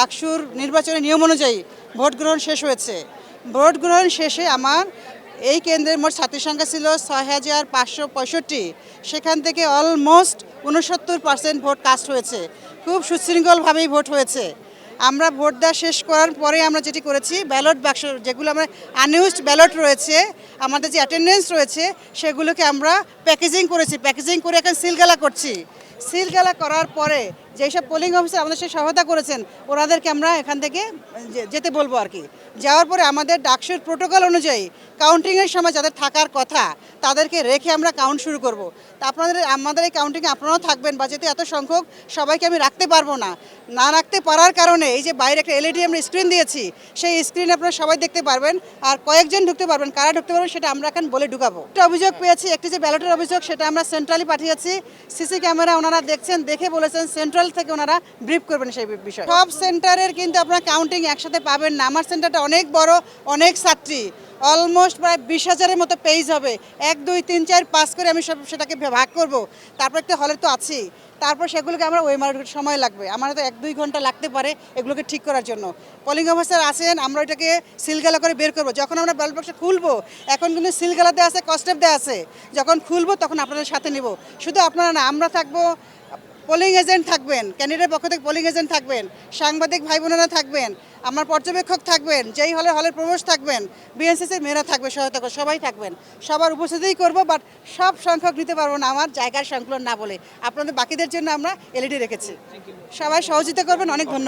ডাকসুর নির্বাচনের নিয়ম অনুযায়ী ভোট গ্রহণ শেষ হয়েছে। ভোট গ্রহণ শেষে আমার এই কেন্দ্রের মোট ছাত্রী সংখ্যা ছিল ৬,৫৬৫। সেখান থেকে অলমোস্ট ৬৯% ভোট কাস্ট হয়েছে। খুব সুশৃঙ্খলভাবেই ভোট হয়েছে। আমরা ভোট দেওয়া শেষ করার পরে আমরা যেটি করেছি, ব্যালট বাক্স যেগুলো আমরা আনইউজড ব্যালট রয়েছে, আমাদের যে অ্যাটেন্ডেন্স রয়েছে, সেগুলোকে আমরা প্যাকেজিং করেছি। প্যাকেজিং করে এখন সিলগালা করছি। সিলগালা করার পরে যেসব পোলিং অফিসার আমাদের সাথে সহায়তা করেছেন, ওনাদেরকে আমরা এখান থেকে যেতে বলবো আর কি। যাওয়ার পরে আমাদের ডাকসুর প্রোটোকল অনুযায়ী কাউন্টিংয়ের সময় যাদের থাকার কথা তাদেরকে রেখে আমরা কাউন্ট শুরু করব। তা আমাদের এই কাউন্টিংয়ে আপনারাও থাকবেন, বা যেহেতু এত সংখ্যক সবাইকে আমি রাখতে পারবো না, না রাখতে পারার কারণে এই যে বাইরে একটা এলইডি আমরা স্ক্রিন দিয়েছি, সেই স্ক্রিনে আপনারা সবাই দেখতে পারবেন, আর কয়েকজন ঢুকতে পারবেন। কারা ঢুকতে পারবেন সেটা আমরা এখন বলে ঢুকাবো। একটা অভিযোগ পেয়েছি, একটি যে ব্যালটের অভিযোগ, সেটা আমরা সেন্ট্রালি পাঠিয়েছি। সিসি ক্যামেরা ওনারা দেখছেন, দেখে বলেছেন সেন্ট্রাল থেকে ওনারা ব্রিফ করবেন সেই বিষয়ে। সব সেন্টারের কিন্তু আপনারা কাউন্টিং একসাথে পাবেন না। আমার সেন্টারটা অনেক বড়, অনেক ছাত্রী, অলমোস্ট প্রায় 20,000-এর মতো পেজ হবে। 1, 2, 3, 4, 5 করে আমি সেটাকে ভাগ করব। তারপর একটা হলের তো আছেই, তারপর সেগুলোকে আমরা সময় লাগবে, আমার তো 1-2 ঘন্টা লাগতে পারে এগুলোকে ঠিক করার জন্য। পোলিং অফিসার আছেন, আমরা ওইটাকে সিলগালা করে বের করব। যখন আমরা ব্যালট বাক্স খুলবো, এখন কিন্তু সিলগালা দেওয়া আছে, কস্টেপ দেওয়া আছে, যখন খুলবো তখন আপনাদের সাথে নিব। শুধু আপনারা না, আমরা থাকবো, পোলিং এজেন্ট থাকবেন, ক্যান্ডিডেটের পক্ষ থেকে পোলিং এজেন্ট থাকবেন, সাংবাদিক ভাই বোনেরা থাকবেন, আমার পর্যবেক্ষক থাকবেন, যেই হলের প্রবেশ থাকবেন, বিএনসিসির মেয়েরা থাকবে, সহায়তা করে সবাই থাকবেন। সবার উপস্থিতিই করবো, বাট সব সংখ্যক নিতে পারবো না আমার জায়গার সংকুলন না বলে। আপনাদের বাকিদের জন্য আমরা এলইডি রেখেছি। সবাই সহযোগিতা করবেন, অনেক ধন্যবাদ।